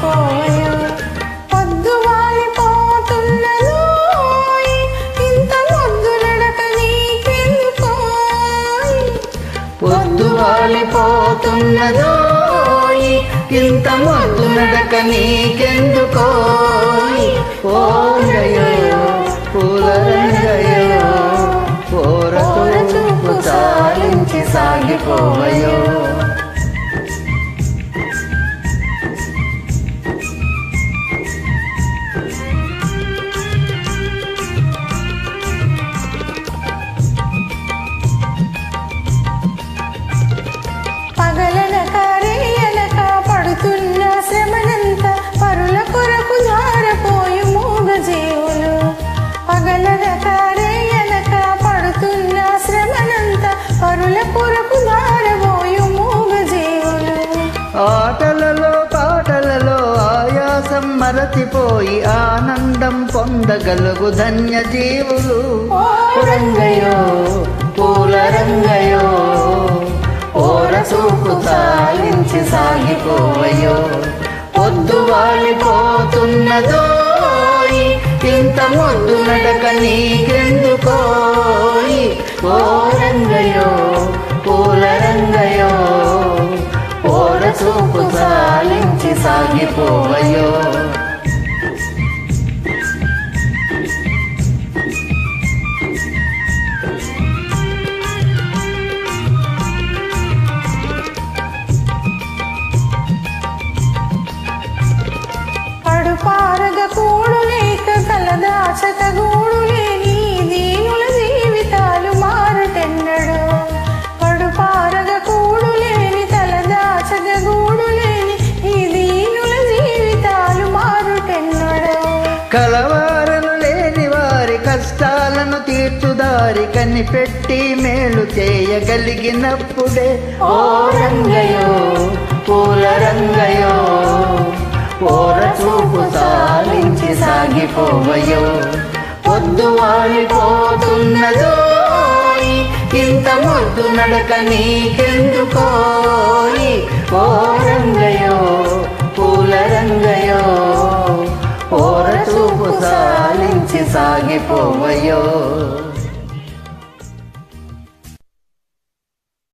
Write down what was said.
సాగిపోవయో పొద్దు వాలిపోతున్నదో ఇంత మొద్దు నడక నీకెందుకో పొద్దు వాలిపోతున్నదో ఇంత మొద్దు నడక నీకెందుకో ఓ రంగయ్యో పూల రంగయ్యో ఓర చూపు చాలించి సాగిపోవయో పగలనక రేయనక పడుతున్న శ్రమనంత పరుల కొరకు ధారపోయు మూగజీవులు పగలనక రేయనక పడుతున్న శ్రమనంత పరుల కొరకు ధారపోయు మూగజీవులు ఆటలలో పాటలలో ఆయాసం మరచిపోయి ఆనందం పొందగలుగు ధన్య జీవులు రంగయో పూల రంగయో ఓర చూపు చాలించి సాగిపోవయో పొద్దు వాలిపోతున్నదో ఇంత మొద్దు నడక నీకెందుకో ఓ రంగయో పూల రంగయో ఓర చూపు చాలించి సాగిపోవయో పారగ కూడు లేక కలదాచక గూడు లేని దీనుల జీవితాలు మారటెన్నడు పారగ కూడు లేని తలదాచక గూడు లేని ఈ దీనుల జీవితాలు మారుటెన్నడు కలవారను లేని వారి కష్టాలను తీర్చుదారి కనిపెట్టి మేలు చేయగలిగినప్పుడే ఓ రంగయో పూల రంగయో ఓర చూపు చాలించి సాగిపోవయో పొద్దు వాలిపోతున్నదో ఇంత మొద్దు నడక నీకెందుకో ఓ రంగయో పూల రంగయో ఓర చూపు చాలించి సాగిపోవయో